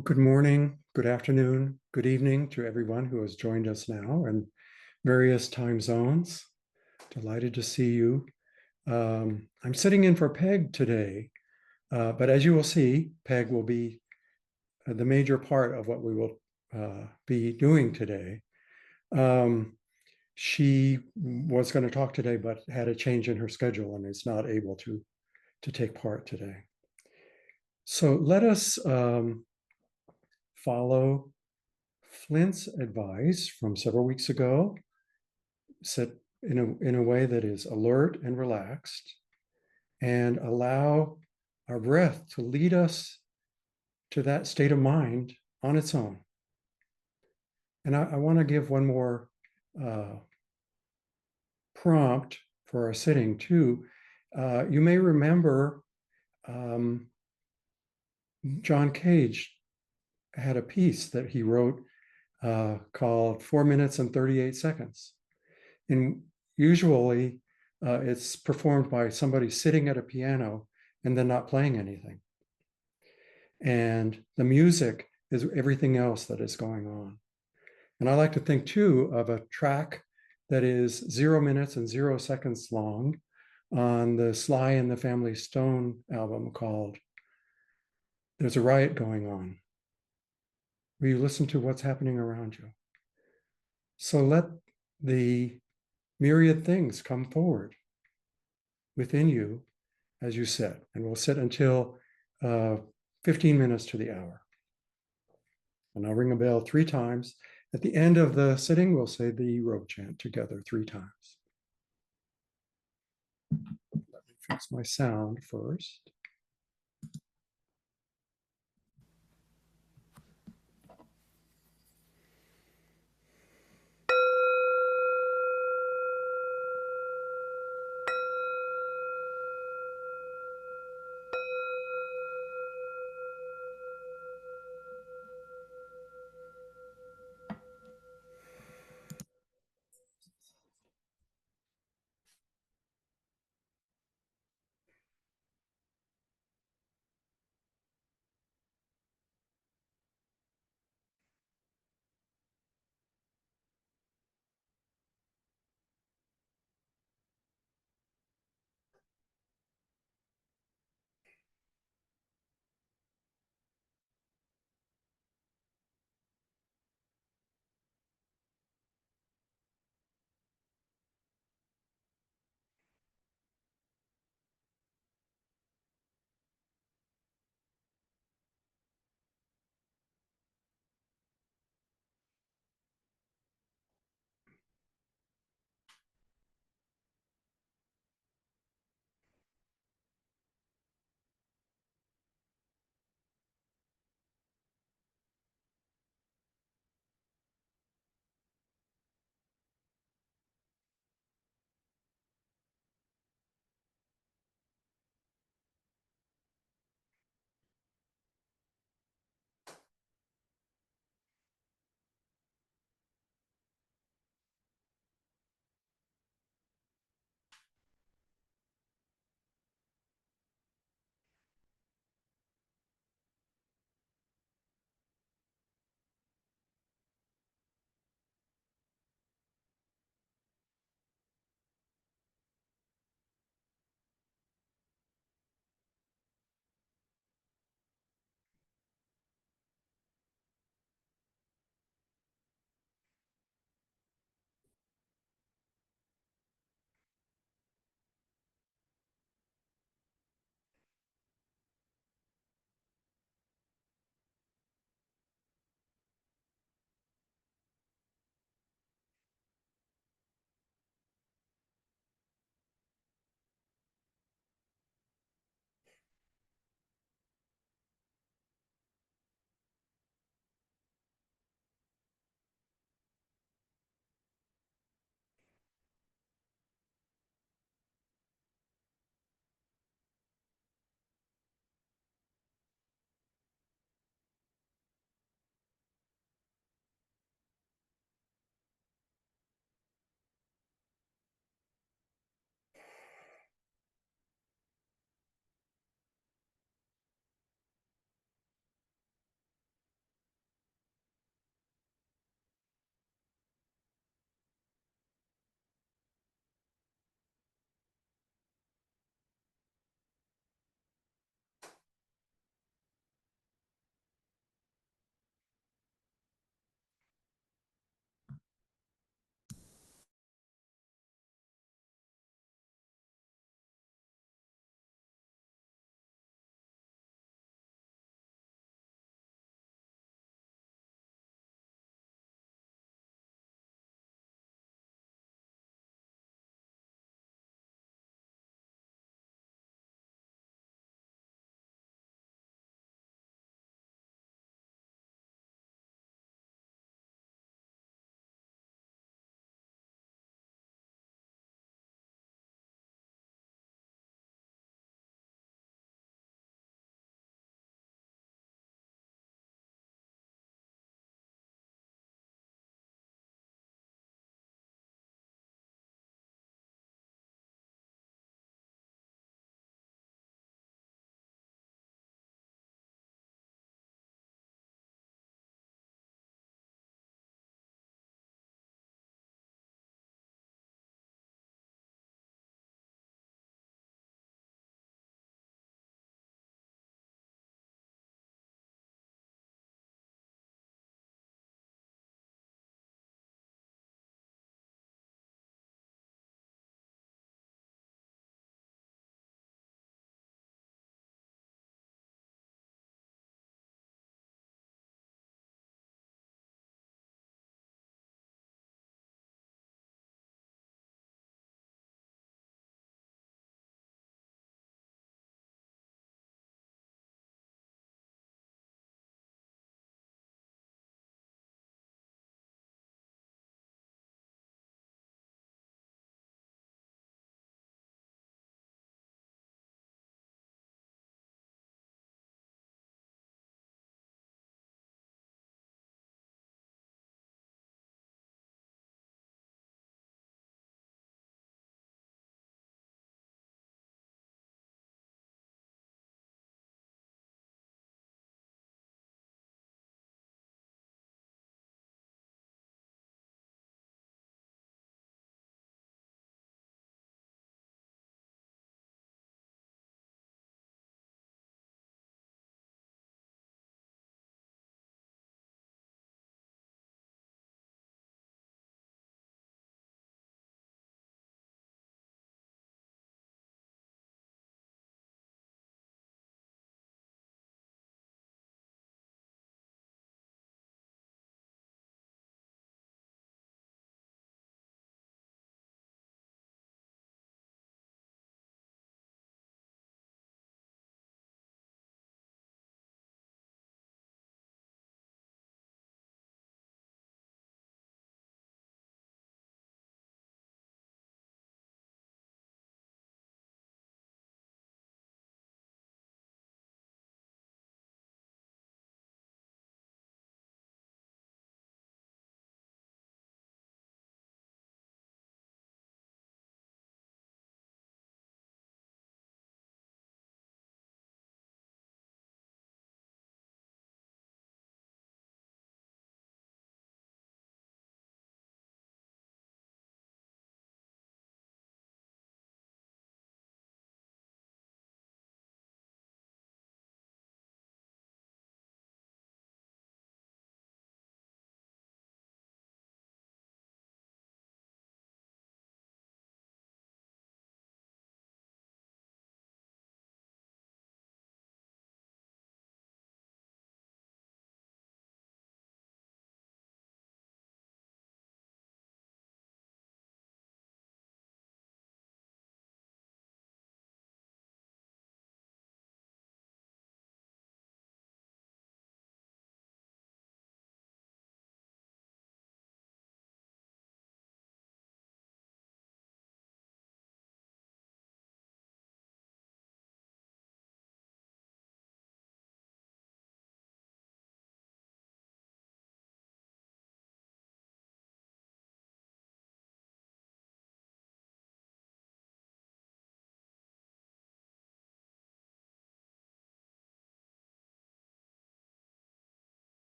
Well, good morning, good afternoon, good evening to everyone who has joined us now in various time zones. Delighted to see you. I'm sitting in for Peg today, but as you will see, Peg will be the major part of what we will be doing today. Um, she was going to talk today, but had a change in her schedule and is not able to take part today. So let us follow Flint's advice from several weeks ago. Sit in a way that is alert and relaxed, and allow our breath to lead us to that state of mind on its own. And I want to give one more uh, prompt for our sitting too. You may remember um, John Cage had a piece that he wrote called 4 Minutes and 38 Seconds. And usually it's performed by somebody sitting at a piano and then not playing anything. And the music is everything else that is going on. And I like to think too of a track that is 0 minutes and 0 seconds long on the Sly and the Family Stone album called There's a Riot Going On, where you listen to what's happening around you. So let the myriad things come forward within you as you sit, and we'll sit until 15 minutes to the hour. And I'll ring a bell 3 times. At the end of the sitting, we'll say the robe chant together 3 times. Let me fix my sound first.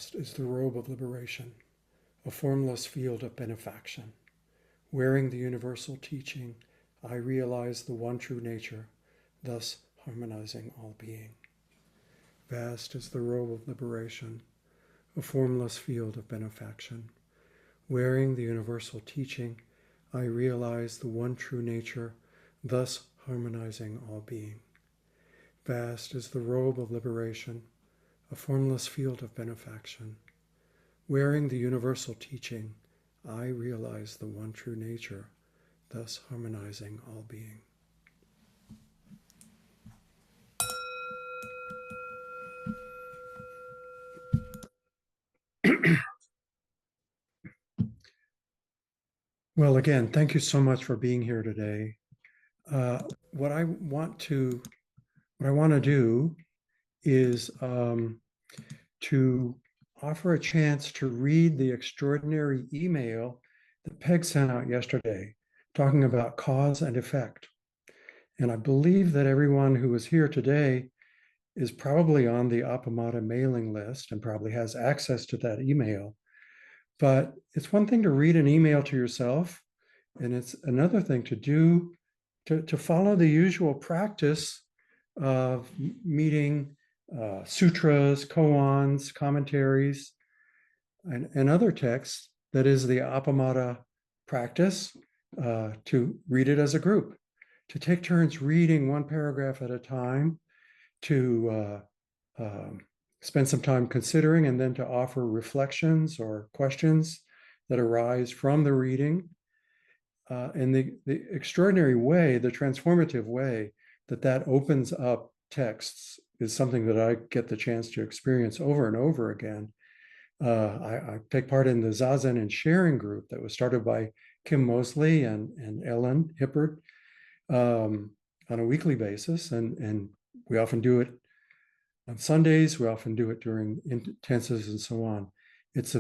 Vast is the robe of liberation, a formless field of benefaction. Wearing the universal teaching, I realize the one true nature, thus harmonizing all being. Vast is the robe of liberation, a formless field of benefaction. Wearing the universal teaching, I realize the one true nature, thus harmonizing all being. Vast is the robe of liberation, a formless field of benefaction. Wearing the universal teaching, I realize the one true nature, thus harmonizing all being. Well, again, thank you so much for being here today. What I want to do is to offer a chance to read the extraordinary email that Peg sent out yesterday, talking about cause and effect. And I believe that everyone who is here today is probably on the Appamada mailing list and probably has access to that email. But it's one thing to read an email to yourself, and it's another thing to do to follow the usual practice of meeting sutras, koans, commentaries, and other texts. That is the Appamada practice, to read it as a group, to take turns reading one paragraph at a time, to spend some time considering, and then to offer reflections or questions that arise from the reading. And the extraordinary way, the transformative way that opens up texts is something that I get the chance to experience over and over again. I take part in the Zazen and Sharing group that was started by Kim Mosley and Ellen Hippert on a weekly basis. And we often do it on Sundays. We often do it during intensives and so on. It's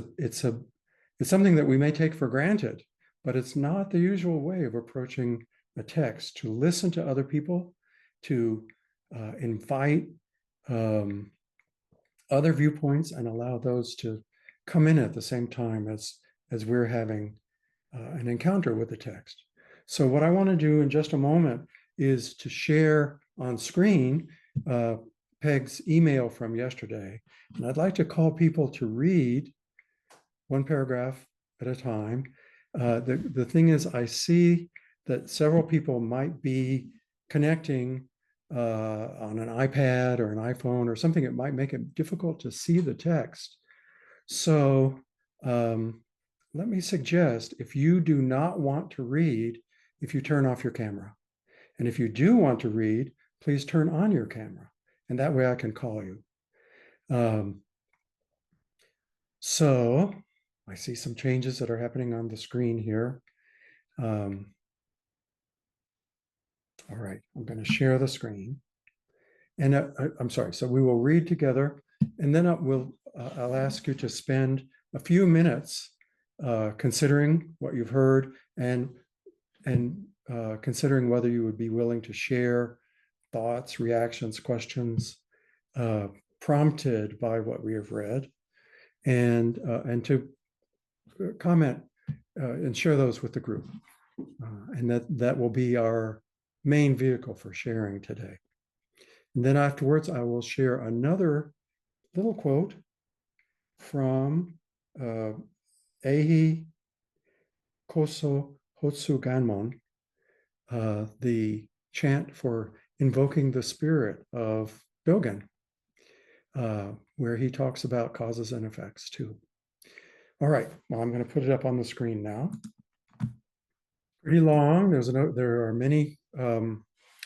something that we may take for granted, but it's not the usual way of approaching a text, to listen to other people, to invite other viewpoints and allow those to come in at the same time as we're having an encounter with the text. So what I want to do in just a moment is to share on screen Peg's email from yesterday. And I'd like to call people to read one paragraph at a time. The thing is, I see that several people might be connecting on an iPad or an iPhone or something that might make it difficult to see the text. So let me suggest, if you do not want to read, if you turn off your camera. And if you do want to read, please turn on your camera. And that way I can call you. So I see some changes that are happening on the screen here. All right, I'm going to share the screen. And I'm sorry, so we will read together, and then I'll ask you to spend a few minutes considering what you've heard and considering whether you would be willing to share thoughts, reactions, questions prompted by what we have read, and to comment and share those with the group. And that will be our main vehicle for sharing today. And then afterwards, I will share another little quote from Ehi Koso Hotsu Ganmon, the chant for invoking the spirit of Dogen, where he talks about causes and effects too. All right, well, I'm going to put it up on the screen now. Pretty long. There are many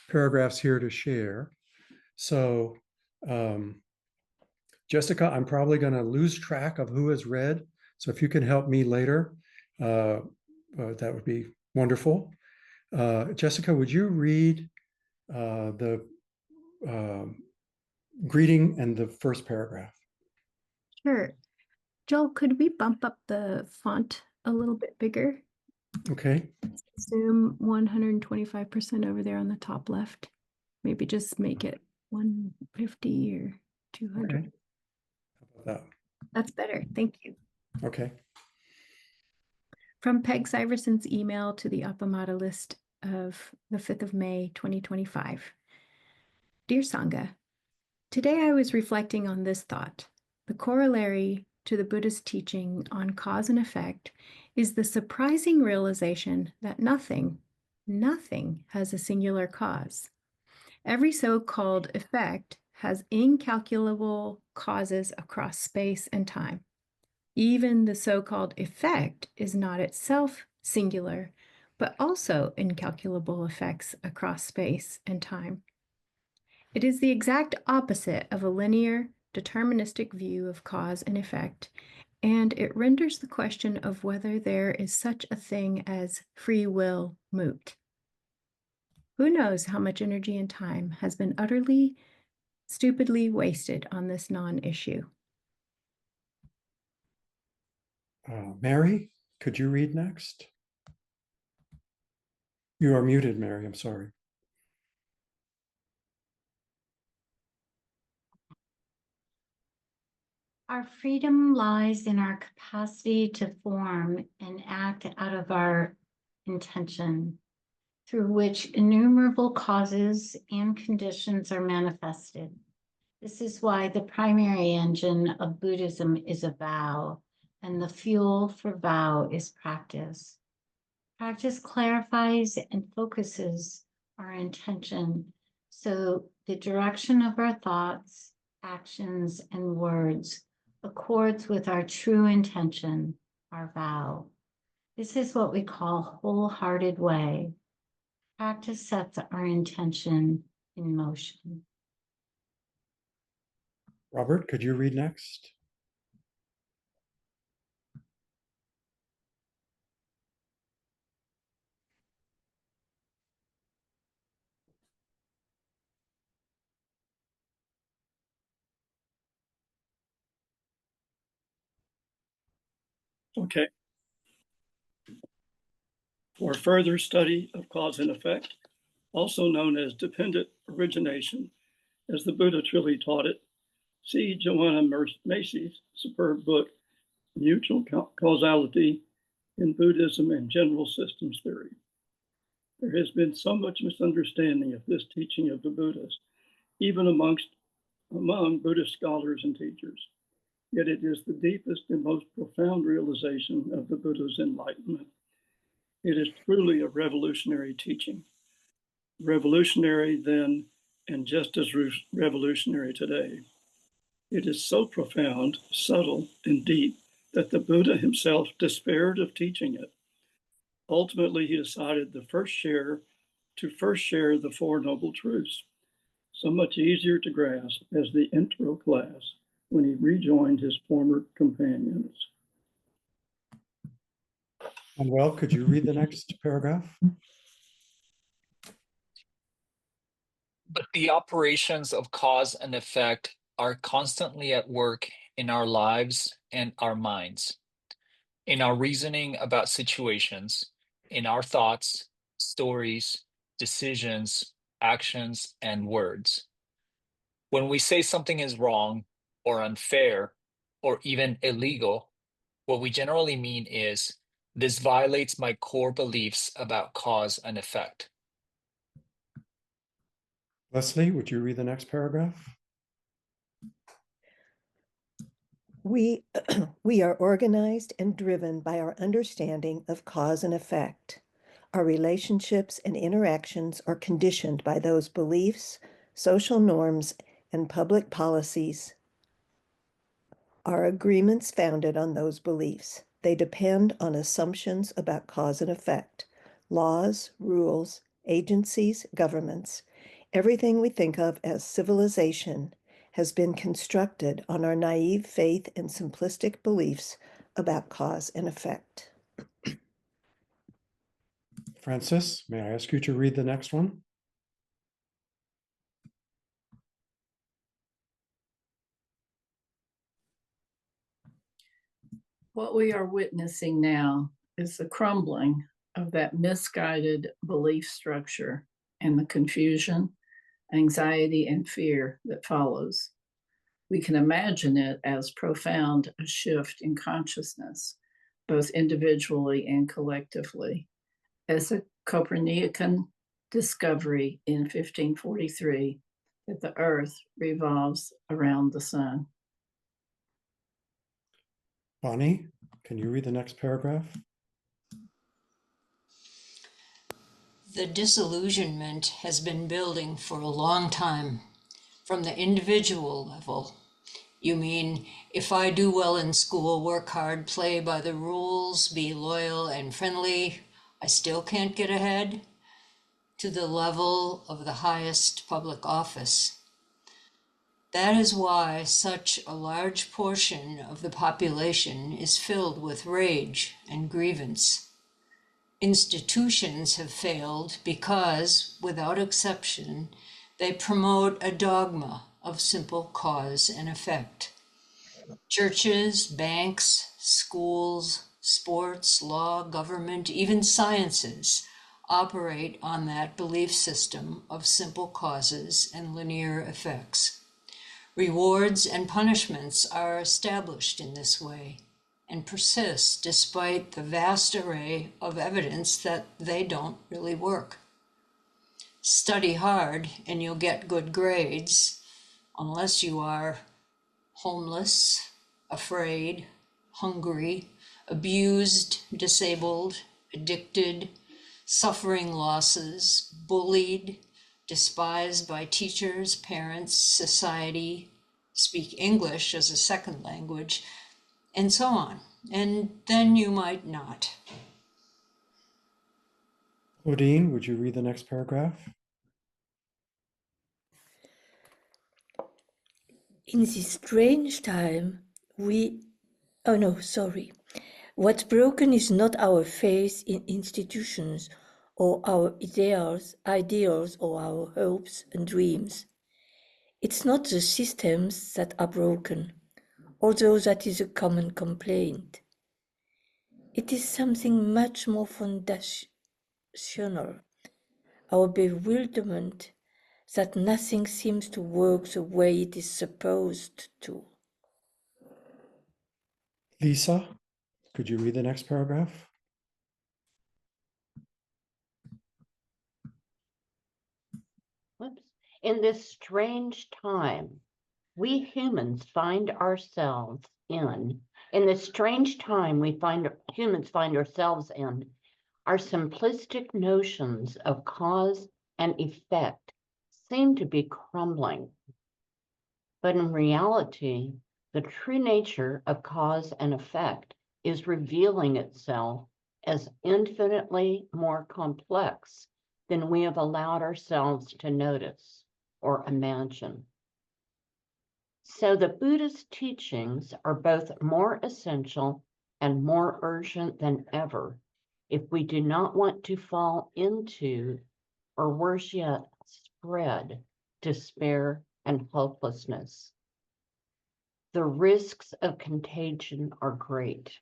paragraphs here to share. So Jessica, I'm probably going to lose track of who has read. So if you can help me later, that would be wonderful. Jessica, would you read the greeting and the first paragraph? Sure. Joel, could we bump up the font a little bit bigger? Okay. Zoom 125% over there on the top left. Maybe just make it 150 or 200. Okay. How about that? That's better. Thank you. Okay. From Peg Syverson's email to the Appamada list of the 5th of May, 2025. Dear Sangha, today I was reflecting on this thought. The corollary to the Buddha's teaching on cause and effect is the surprising realization that nothing has a singular cause. Every so-called effect has incalculable causes across space and time. Even the so-called effect is not itself singular, but also incalculable effects across space and time. It is the exact opposite of a linear, deterministic view of cause and effect, and it renders the question of whether there is such a thing as free will moot. Who knows how much energy and time has been utterly, stupidly wasted on this non-issue? Mary, could you read next? You are muted, Mary. I'm sorry. Our freedom lies in our capacity to form and act out of our intention, through which innumerable causes and conditions are manifested. This is why the primary engine of Buddhism is a vow, and the fuel for vow is practice. Practice clarifies and focuses our intention, so the direction of our thoughts, actions, and words accords with our true intention, our vow. This is what we call wholehearted way. Practice sets our intention in motion. Robert, could you read next? Okay. For further study of cause and effect, also known as dependent origination, as the Buddha truly taught it, see Joanna Macy's superb book, Mutual Causality in Buddhism and General Systems Theory. There has been so much misunderstanding of this teaching of the Buddhas, even among Buddhist scholars and teachers. Yet it is the deepest and most profound realization of the Buddha's enlightenment. It is truly a revolutionary teaching. Revolutionary then, and just as revolutionary today. It is so profound, subtle, and deep that the Buddha himself despaired of teaching it. Ultimately, he decided to first share the Four Noble Truths, so much easier to grasp as the intro class when he rejoined his former companions. Manuel, could you read the next paragraph? But the operations of cause and effect are constantly at work in our lives and our minds, in our reasoning about situations, in our thoughts, stories, decisions, actions, and words. When we say something is wrong or unfair or even illegal, what we generally mean is, this violates my core beliefs about cause and effect. Leslie, would you read the next paragraph? We, we are organized and driven by our understanding of cause and effect. Our relationships and interactions are conditioned by those beliefs, social norms, and public policies. Our agreements founded on those beliefs. They depend on assumptions about cause and effect, laws, rules, agencies, governments. Everything we think of as civilization has been constructed on our naive faith and simplistic beliefs about cause and effect. Francis, may I ask you to read the next one? What we are witnessing now is the crumbling of that misguided belief structure and the confusion, anxiety, and fear that follows. we can imagine it as profound a shift in consciousness, both individually and collectively, as a Copernican discovery in 1543 that the Earth revolves around the sun. Bonnie, can you read the next paragraph? The disillusionment has been building for a long time. From the individual level, you mean, if I do well in school, work hard, play by the rules, be loyal and friendly, I still can't get ahead? To the level of the highest public office. That is why such a large portion of the population is filled with rage and grievance. Institutions have failed because, without exception, they promote a dogma of simple cause and effect. Churches, banks, schools, sports, law, government, even sciences operate on that belief system of simple causes and linear effects. Rewards and punishments are established in this way and persist despite the vast array of evidence that they don't really work. Study hard and you'll get good grades, unless you are homeless, afraid, hungry, abused, disabled, addicted, suffering losses, bullied, despised by teachers, parents, society, speak English as a second language, and so on. And then you might not. Odine, would you read the next paragraph? In this strange time, oh no, sorry. What's broken is not our faith in institutions or our ideals or our hopes and dreams. It's not the systems that are broken, although that is a common complaint. It is something much more foundational, our bewilderment that nothing seems to work the way it is supposed to. Lisa, could you read the next paragraph? Whoops. In this strange time, we humans find ourselves in this strange time humans find ourselves in, our simplistic notions of cause and effect seem to be crumbling. But in reality, the true nature of cause and effect is revealing itself as infinitely more complex than we have allowed ourselves to notice or imagine. So the Buddhist teachings are both more essential and more urgent than ever if we do not want to fall into, or worse yet, spread despair and hopelessness. The risks of contagion are great.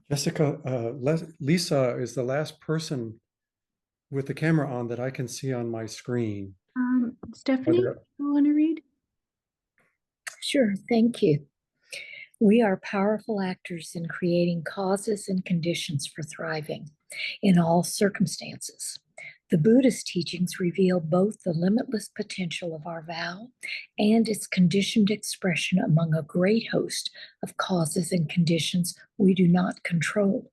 Jessica, Lisa is the last person with the camera on that I can see on my screen. Stephanie, Are there- you want to read? Sure, thank you. We are powerful actors in creating causes and conditions for thriving in all circumstances. The Buddhist teachings reveal both the limitless potential of our vow and its conditioned expression among a great host of causes and conditions we do not control.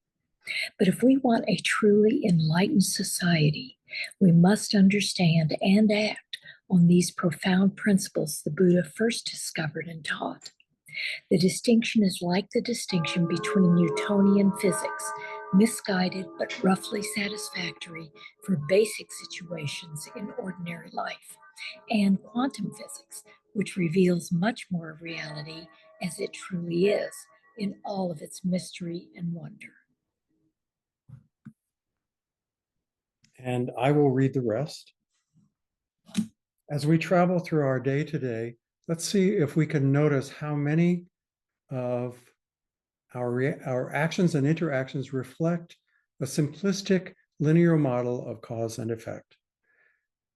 But if we want a truly enlightened society, we must understand and act on these profound principles the Buddha first discovered and taught. The distinction is like the distinction between Newtonian physics, misguided but roughly satisfactory for basic situations in ordinary life, and quantum physics, which reveals much more of reality as it truly is in all of its mystery and wonder. And I will read the rest. As we travel through our day today, let's see if we can notice how many of our actions and interactions reflect a simplistic linear model of cause and effect.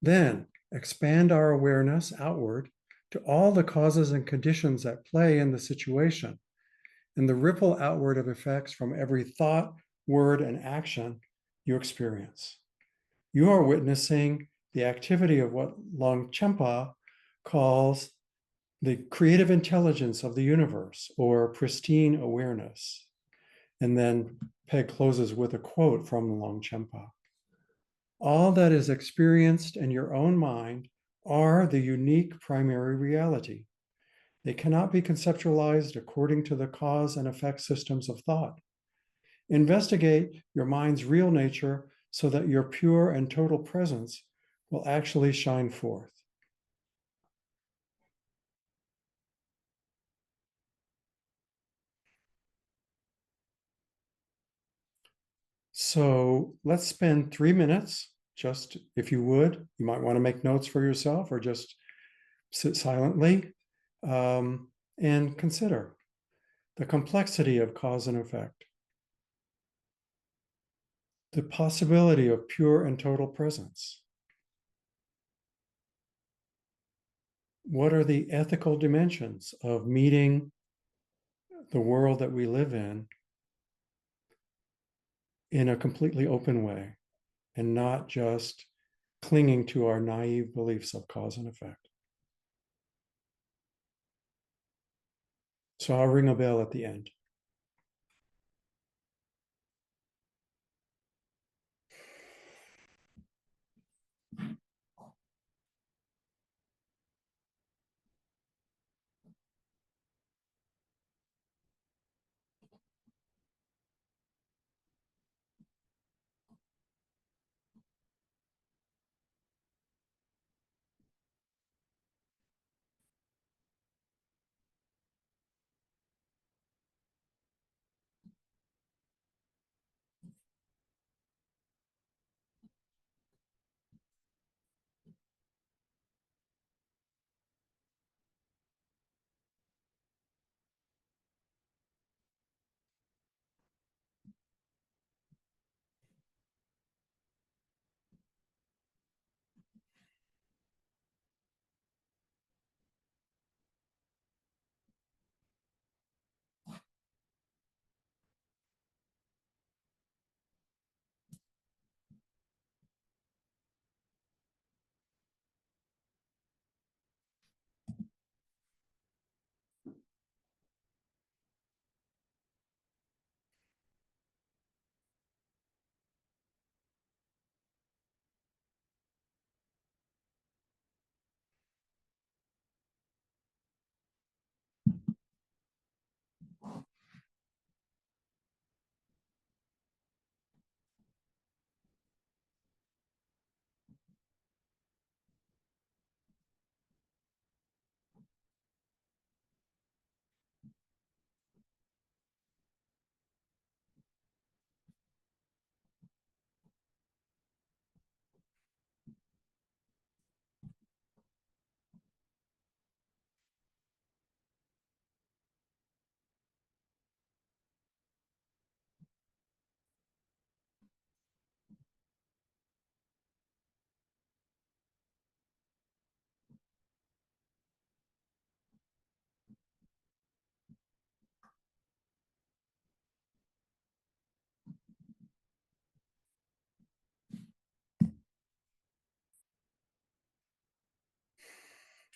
Then expand our awareness outward to all the causes and conditions at play in the situation, and the ripple outward of effects from every thought, word, and action you experience. You are witnessing the activity of what Longchenpa calls the creative intelligence of the universe, or pristine awareness. And then Peg closes with a quote from Longchenpa. All that is experienced in your own mind are the unique primary reality. They cannot be conceptualized according to the cause and effect systems of thought. Investigate your mind's real nature so that your pure and total presence will actually shine forth. So let's spend 3 minutes, just if you would, you might want to make notes for yourself or just sit silently and consider the complexity of cause and effect, the possibility of pure and total presence. What are the ethical dimensions of meeting the world that we live in a completely open way and not just clinging to our naive beliefs of cause and effect? So I'll ring a bell at the end.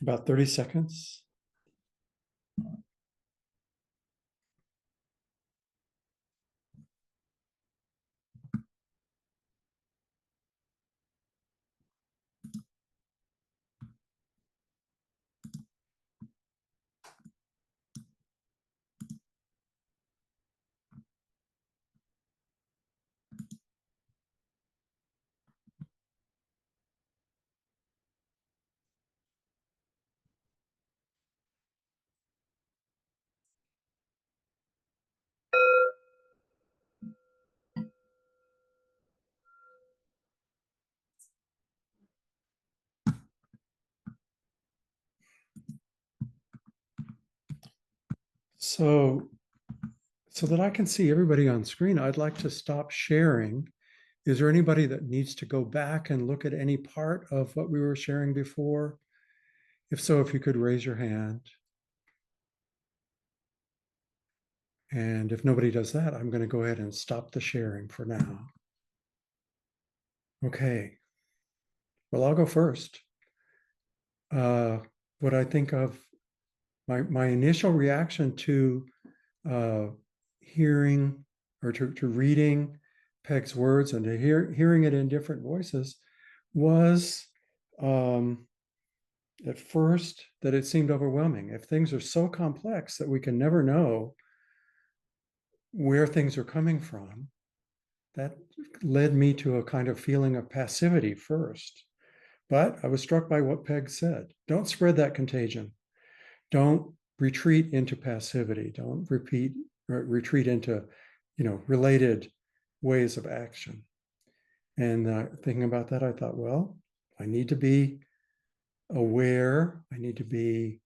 About 30 seconds. So that I can see everybody on screen, I'd like to stop sharing is there anybody that needs to go back and look at any part of what we were sharing before? If so, if you could raise your hand. And if nobody does that, I'm going to go ahead and stop the sharing for now. Okay. Well, I'll go first. What I think of, my initial reaction to hearing or to reading Peg's words and to hearing it in different voices was at first that it seemed overwhelming. If things are so complex that we can never know where things are coming from, that led me to a kind of feeling of passivity first. But I was struck by what Peg said. Don't spread that contagion. Don't retreat into passivity. Don't retreat into, related ways of action. And thinking about that, I thought, well, I need to be aware. I need to be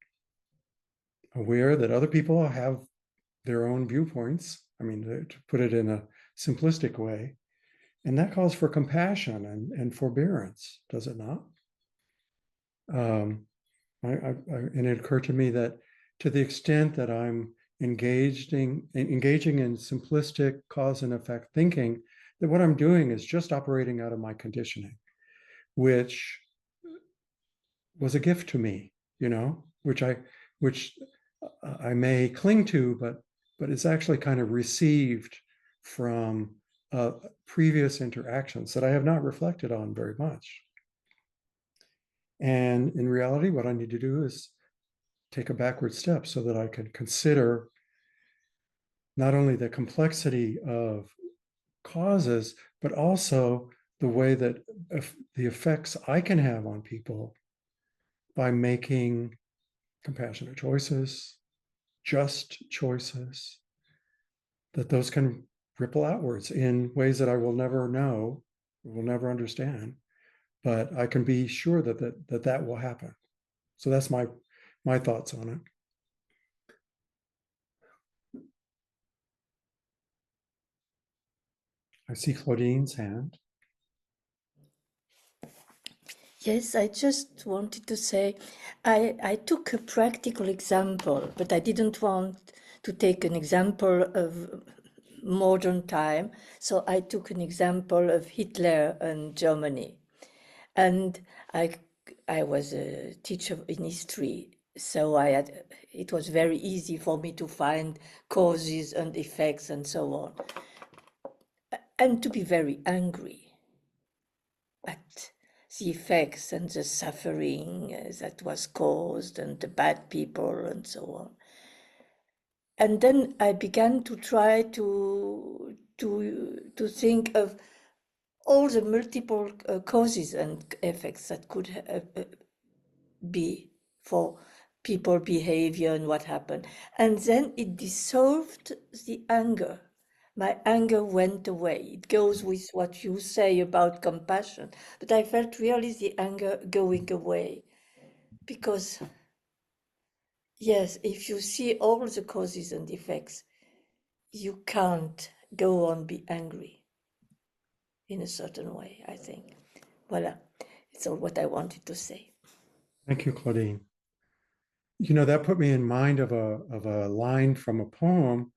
aware that other people have their own viewpoints. I mean, to put it in a simplistic way. And that calls for compassion and forbearance, does it not? And it occurred to me that to the extent that I'm engaging in simplistic cause and effect thinking, that what I'm doing is just operating out of my conditioning, which was a gift to me, which I may cling to, but it's actually kind of received from previous interactions that I have not reflected on very much. And in reality, what I need to do is take a backward step so that I can consider not only the complexity of causes, but also the way that the effects I can have on people by making compassionate choices, just choices, that those can ripple outwards in ways that I will never know, will never understand, but I can be sure that will happen. So that's my thoughts on it. I see Claudine's hand. Yes, I just wanted to say, I took a practical example, but I didn't want to take an example of modern time. So I took an example of Hitler and Germany. And I was a teacher in history, so it was very easy for me to find causes and effects and so on. And to be very angry at the effects and the suffering that was caused and the bad people and so on. And then I began to try to think of all the multiple causes and effects that could be for people behavior and what happened. And then it dissolved the anger. My anger went away. It goes with what you say about compassion, but I felt really the anger going away because, yes, if you see all the causes and effects, you can't go on be angry in a certain way, I think. Voilà, it's all what I wanted to say. Thank you, Claudine. That put me in mind of a line from a poem,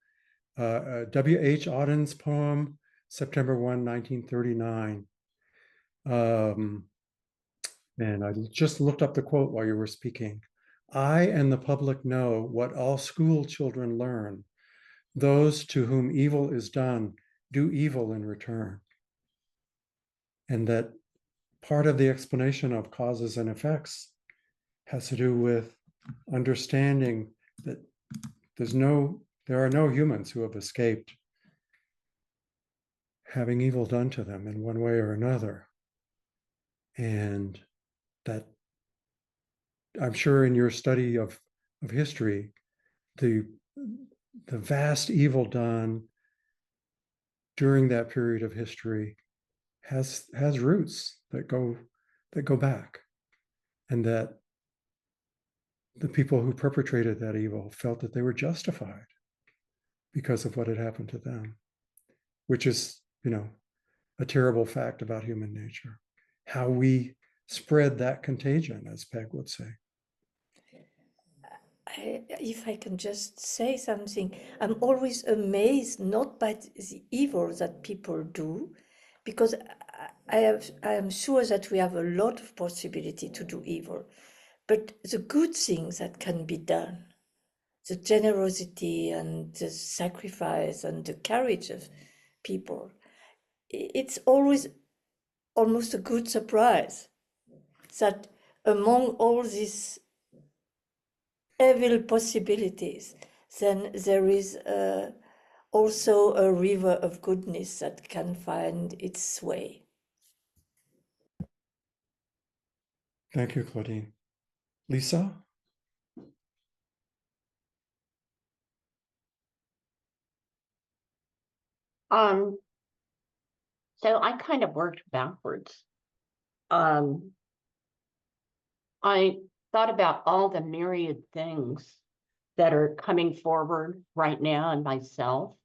W.H. Auden's poem, September 1, 1939. And I just looked up the quote while you were speaking. I and the public know what all school children learn. Those to whom evil is done do evil in return. And that part of the explanation of causes and effects has to do with understanding that there are no humans who have escaped having evil done to them in one way or another. And that I'm sure in your study of history, the vast evil done during that period of history has roots that go back, and that the people who perpetrated that evil felt that they were justified because of what had happened to them, which is, a terrible fact about human nature, how we spread that contagion, as Peg would say. If I can just say something, I'm always amazed not by the evil that people do, because I am sure that we have a lot of possibility to do evil, but the good things that can be done, the generosity and the sacrifice and the courage of people, it's always almost a good surprise that among all these evil possibilities, then there is also a river of goodness that can find its way. Thank you, Claudine. Lisa? So I kind of worked backwards. I thought about all the myriad things that are coming forward right now in myself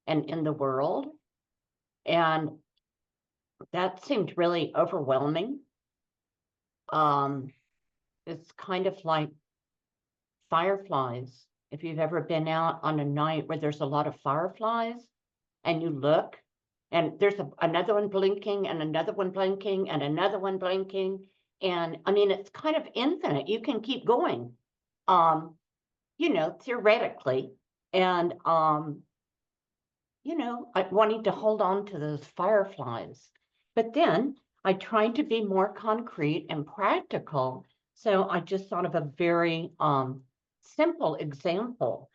and in the world. And that seemed really overwhelming. It's kind of like fireflies. If you've ever been out on a night where there's a lot of fireflies and you look and there's another one blinking and another one blinking and another one blinking. And I mean, it's kind of infinite. You can keep going, theoretically. And, wanting to hold on to those fireflies. But then I tried to be more concrete and practical. So I just thought of a very simple example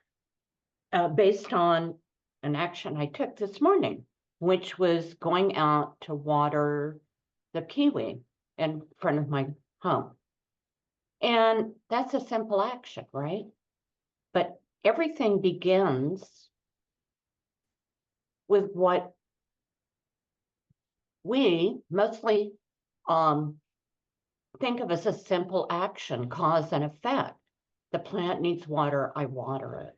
based on an action I took this morning, which was going out to water the kiwi in front of my home. And that's a simple action, right? But everything begins with what we mostly think of as a simple action, cause and effect. The plant needs water, I water it.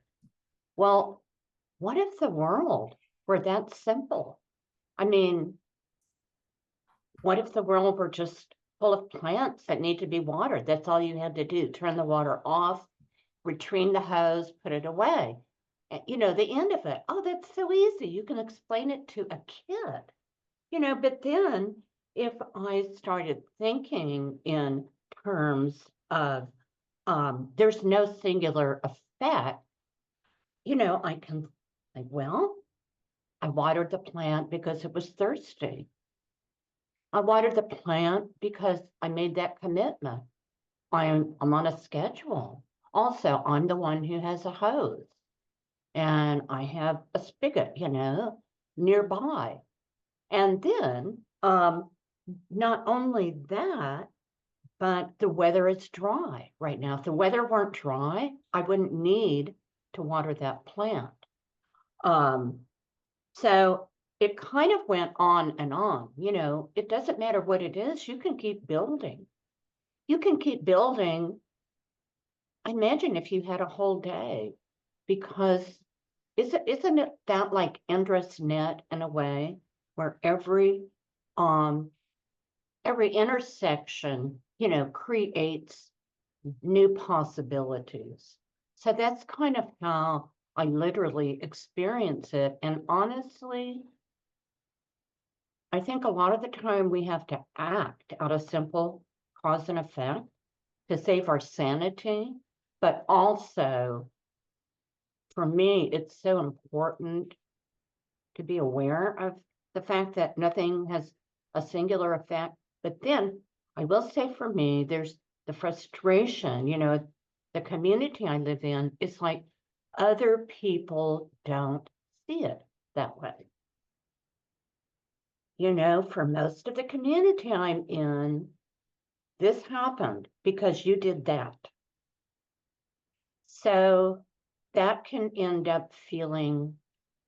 Well, what if the world were that simple? I mean, what if the world were just full of plants that need to be watered? That's all you had to do, turn the water off, retrain the hose, put it away. The end of it. Oh, that's so easy. You can explain it to a kid. But then if I started thinking in terms of there's no singular effect, I can say, well, I watered the plant because it was thirsty. I watered the plant because I made that commitment. I'm on a schedule. Also, I'm the one who has a hose and I have a spigot, nearby. And then not only that, but the weather is dry right now. If the weather weren't dry, I wouldn't need to water that plant. So it kind of went on and on. It doesn't matter what it is, you can keep building. You can keep building. Imagine if you had a whole day, because isn't it that like Indra's net in a way, where every intersection, creates new possibilities. So that's kind of how I literally experience it. And honestly, I think a lot of the time we have to act out of simple cause and effect to save our sanity. But also, for me, it's so important to be aware of the fact that nothing has a singular effect. But then I will say for me, there's the frustration, the community I live in, it's like other people don't see it that way. For most of the community I'm in, this happened because you did that. So that can end up feeling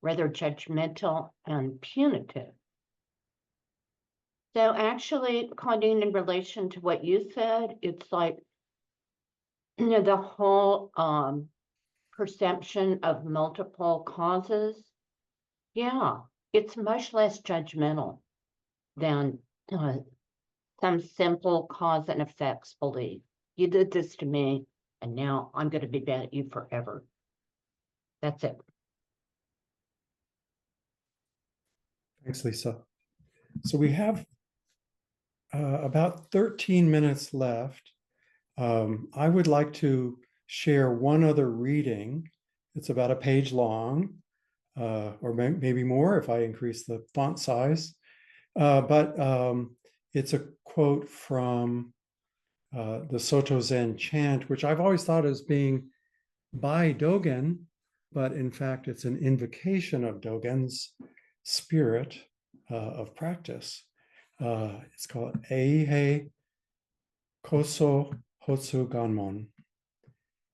rather judgmental and punitive. So actually, Claudine, in relation to what you said, it's like, the whole perception of multiple causes. Yeah, it's much less judgmental. than some simple cause and effects belief. You did this to me, and now I'm going to be mad at you forever. That's it. Thanks, Lisa. So we have about 13 minutes left. I would like to share one other reading. It's about a page long, or maybe more if I increase the font size. But it's a quote from the Soto Zen chant, which I've always thought as being by Dogen, but in fact, it's an invocation of Dogen's spirit of practice. It's called Eihei Koso Hotsu Ganmon.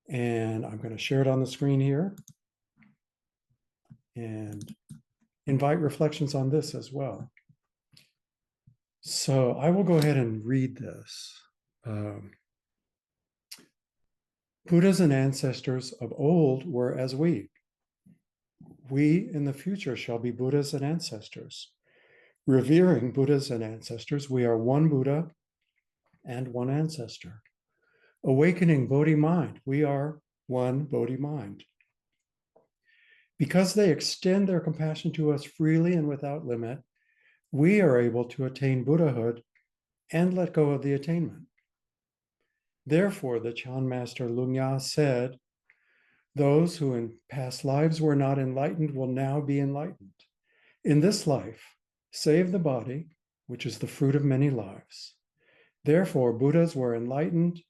And I'm going to share it on the screen here and invite reflections on this as well. So I will go ahead and read this. Buddhas and ancestors of old were as we. We in the future shall be Buddhas and ancestors. Revering Buddhas and ancestors, we are one Buddha and one ancestor. Awakening Bodhi mind, we are one Bodhi mind. Because they extend their compassion to us freely and without limit, we are able to attain Buddhahood and let go of the attainment. Therefore, the Chan Master Lungya said, those who in past lives were not enlightened will now be enlightened. In this life, save the body, which is the fruit of many lives. Therefore, Buddhas were enlightened.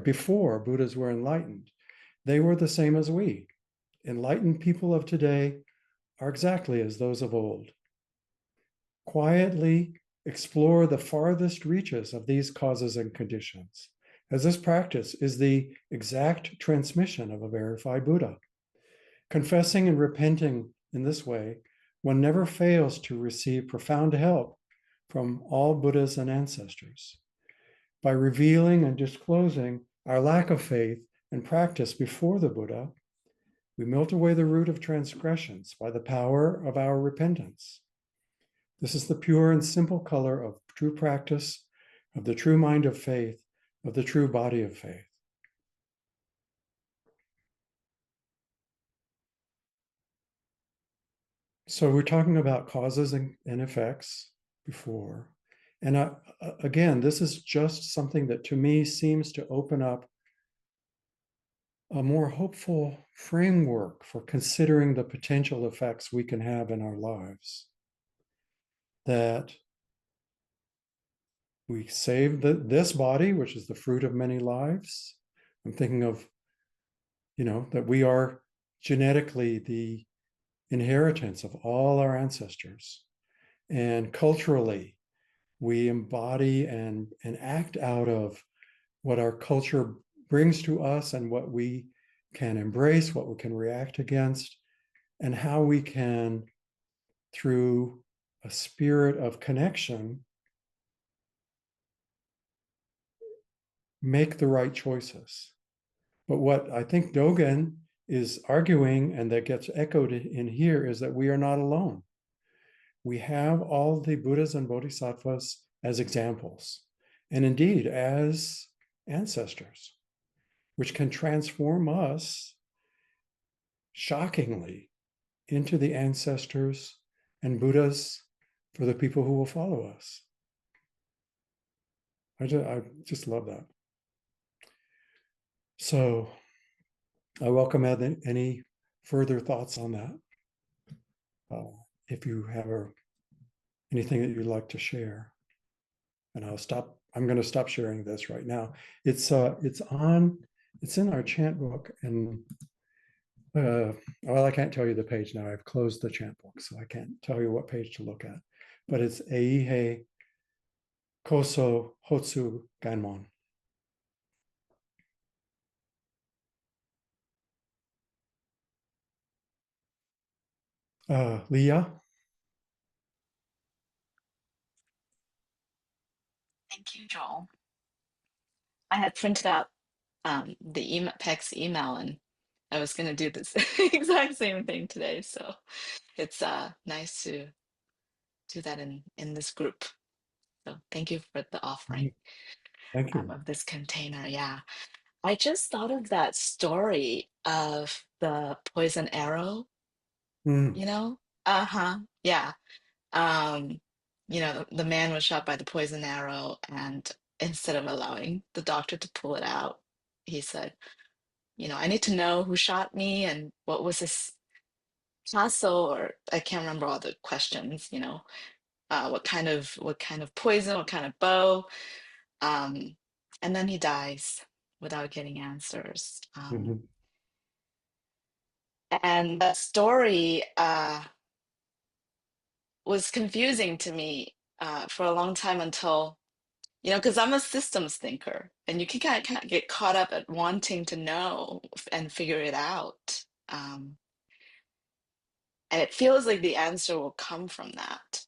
Before Buddhas were enlightened, they were the same as we. Enlightened people of today are exactly as those of old. Quietly explore the farthest reaches of these causes and conditions, as this practice is the exact transmission of a verified Buddha. Confessing and repenting in this way, one never fails to receive profound help from all Buddhas and ancestors. By revealing and disclosing our lack of faith and practice before the Buddha, we melt away the root of transgressions by the power of our repentance. This is the pure and simple color of true practice, of the true mind of faith, of the true body of faith. So we're talking about causes and effects before. And again, this is just something that to me seems to open up a more hopeful framework for considering the potential effects we can have in our lives. That we save this body, which is the fruit of many lives. I'm thinking of, that we are genetically the inheritance of all our ancestors. And culturally, we embody and act out of what our culture brings to us and what we can embrace, what we can react against, and how we can, through a spirit of connection, make the right choices. But what I think Dogen is arguing, and that gets echoed in here, is that we are not alone. We have all the Buddhas and Bodhisattvas as examples, and indeed as ancestors, which can transform us shockingly into the ancestors and Buddhas for the people who will follow us. I just love that. So I welcome any further thoughts on that. If you have anything that you'd like to share, and I'm going to stop sharing this right now. It's in our chant book, and well, I can't tell you the page now. I've closed the chant book, so I can't tell you what page to look at. But it's Eihei Koso Hotsu Ganmon. Leah? Thank you, Joel. I had printed out the Peck's email, and I was going to do this exact same thing today. So it's nice to do that in this group. So thank you for the offering Thank you. of this container. Yeah. I just thought of that story of the poison arrow, Mm, you know? Uh-huh. Yeah. Um, the man was shot by the poison arrow, and instead of allowing the doctor to pull it out, he said, I need to know who shot me and what was his castle, or I can't remember all the questions, what kind of poison, what kind of bow. Um, and then he dies without getting answers. mhm. And that story was confusing to me for a long time until, because I'm a systems thinker, and you can kind of get caught up at wanting to know and figure it out. And it feels like the answer will come from that.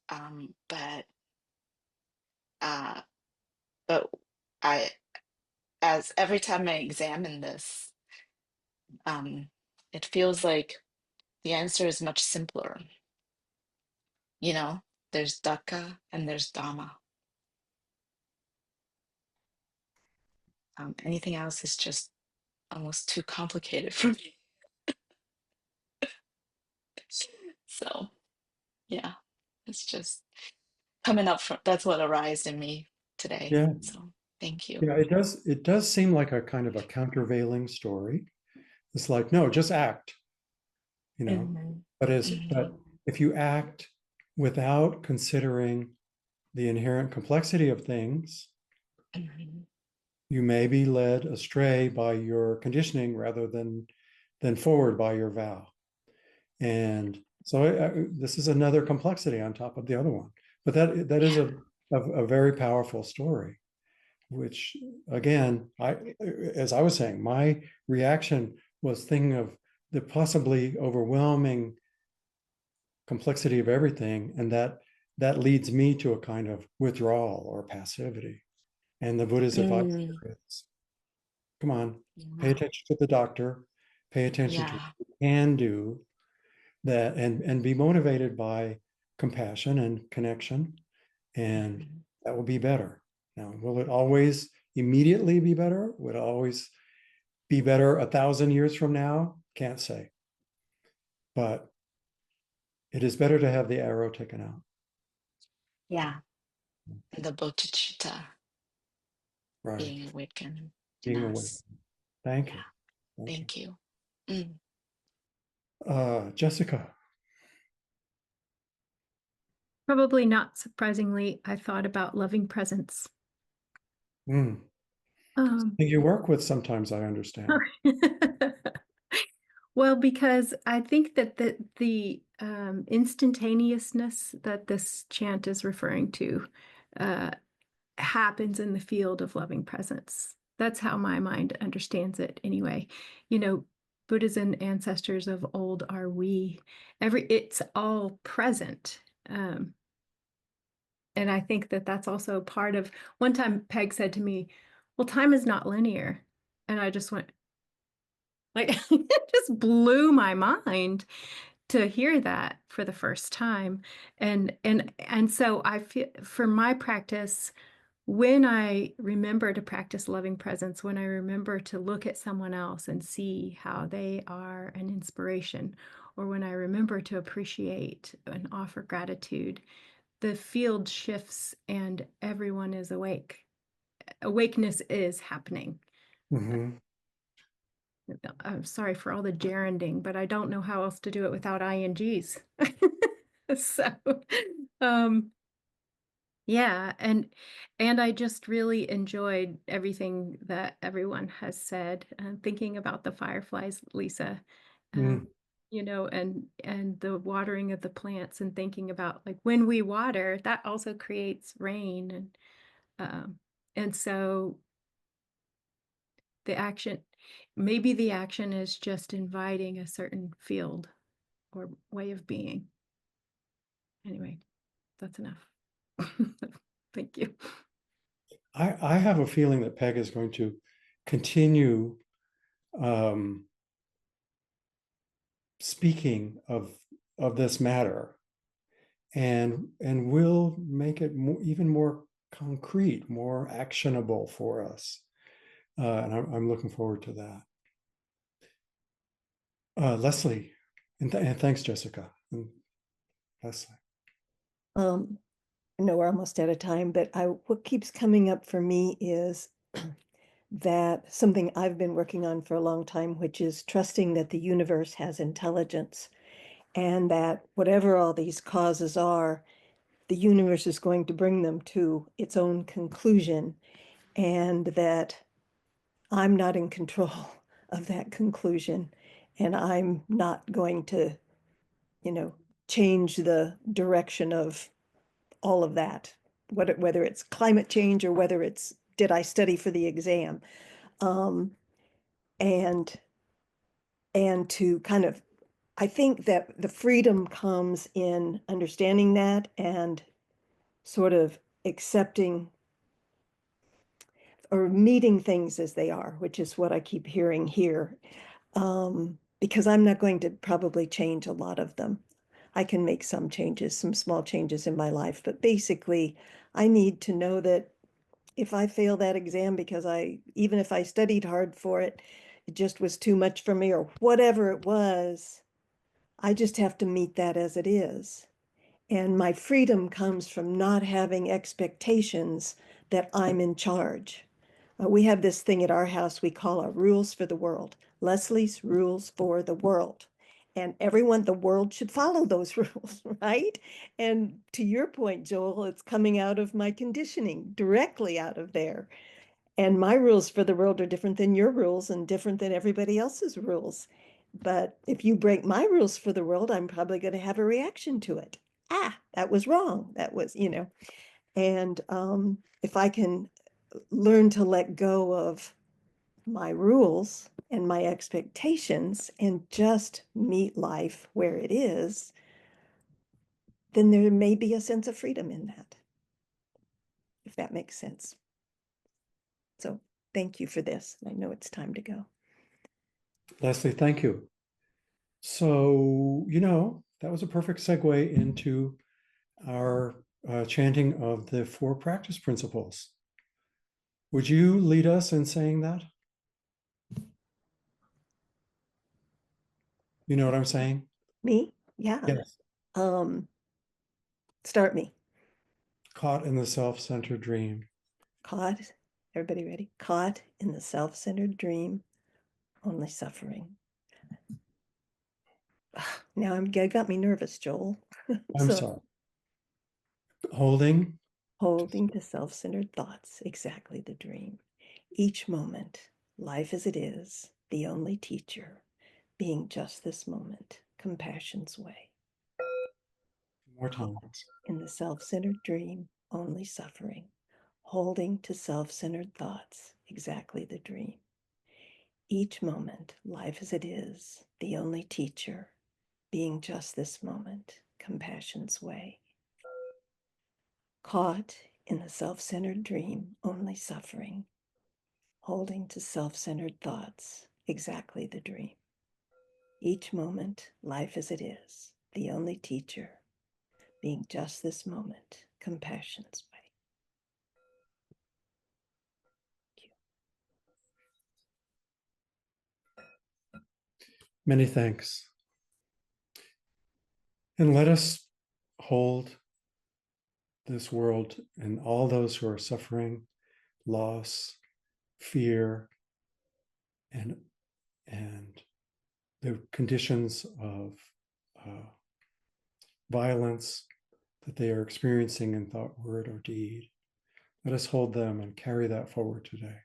Uh, but I, as every time I examine this, um, it feels like the answer is much simpler. There's Daka and there's Dhamma. Anything else is just almost too complicated for me. So, yeah, it's just coming up from that's what arose in me today. Yeah, So, thank you. yeah, it does seem like a kind of a countervailing story. It's like, no, just act, Mhm, but mhm, if you act without considering the inherent complexity of things, mhm. you may be led astray by your conditioning rather than forward by your vow. And so this is another complexity on top of the other one. But that is Yeah. a very powerful story, which again, as I was saying, my reaction was thinking of the possibly overwhelming complexity of everything, and that leads me to a kind of withdrawal or passivity. And the Buddha's advice Mm, is, come on, pay yeah. attention to the doctor, pay attention to what Yeah. you can do, that and be motivated by compassion and connection, and Mhm. that will be better. Now, will it always immediately be better? Would it always be better 1,000 years from now? Can't say. But it is better to have the arrow taken out. Yeah. And the bodhicitta Right. being awakened in Being aware. us. Thank you. Yeah. Thank you. Thank you. Mm. Jessica. Probably not surprisingly, I thought about loving presence. Mm. Um, You work with sometimes, I understand. well, because I think that the instantaneousness that this chant is referring to uh, happens in the field of loving presence. That's how my mind understands it anyway. Buddhas and ancestors of old are we. It's all present. And I think that that's also part of, one time Peg said to me, well, time is not linear. And I just went, like, it just blew my mind to hear that for the first time. And so I feel for my practice, when I remember to practice loving presence, when I remember to look at someone else and see how they are an inspiration, or when I remember to appreciate and offer gratitude, the field shifts and everyone is awake. Awakeness is happening. Mm-hmm. I'm sorry for all the gerunding, but I don't know how else to do it without INGs. So, um, yeah, and I just really enjoyed everything that everyone has said. Thinking about the fireflies, Lisa, Mm. and the watering of the plants, and thinking about like when we water, that also creates rain, and so maybe the action is just inviting a certain field or way of being. Anyway, that's enough. Thank you. I have a feeling that Peg is going to continue speaking of this matter, and will make it even more concrete, more actionable for us. And I'm looking forward to that. Leslie, and thanks, Jessica. And Leslie. I know we're almost out of time, but what keeps coming up for me is that something I've been working on for a long time, which is trusting that the universe has intelligence, and that whatever all these causes are, the universe is going to bring them to its own conclusion, and that I'm not in control of that conclusion, and I'm not going to, change the direction of all of that, whether it's climate change or whether it's did I study for the exam, um, and to kind of, I think that the freedom comes in understanding that and sort of accepting or meeting things as they are, which is what I keep hearing here, because I'm not going to probably change a lot of them. I can make some changes, some small changes in my life, but basically I need to know that if I fail that exam because even if I studied hard for it, it just was too much for me or whatever it was, I just have to meet that as it is. And my freedom comes from not having expectations that I'm in charge. We have this thing at our house we call our rules for the world. Leslie's rules for the world. And everyone, the world should follow those rules, right? And to your point, Joel, it's coming out of my conditioning, directly out of there. And my rules for the world are different than your rules and different than everybody else's rules. But if you break my rules for the world, I'm probably going to have a reaction to it. That was wrong. That was, and if I can learn to let go of my rules and my expectations and just meet life where it is, then there may be a sense of freedom in that, if that makes sense. So thank you for this. I know it's time to go. Leslie, thank you. So, that was a perfect segue into our chanting of the 4 practice principles. Would you lead us in saying that? You know what I'm saying? Me? Yeah. Yes. Start me. Caught in the self-centered dream. Caught. Everybody ready? Caught in the self-centered dream, only suffering. Now got me nervous, Joel. I'm So sorry. Holding to self-centered thoughts, exactly the dream. Each moment, life as it is, the only teacher, being just this moment, compassion's way. more times. In the self-centered dream, only suffering. Holding to self-centered thoughts, exactly the dream. Each moment, life as it is, the only teacher, being just this moment, compassion's way. Caught in the self-centered dream, only suffering. Holding to self-centered thoughts, exactly the dream. Each moment, life as it is, the only teacher, being just this moment, compassion's way. Many thanks. And let us hold this world and all those who are suffering, loss, fear, and the conditions of violence that they are experiencing in thought, word, or deed. Let us hold them and carry that forward today.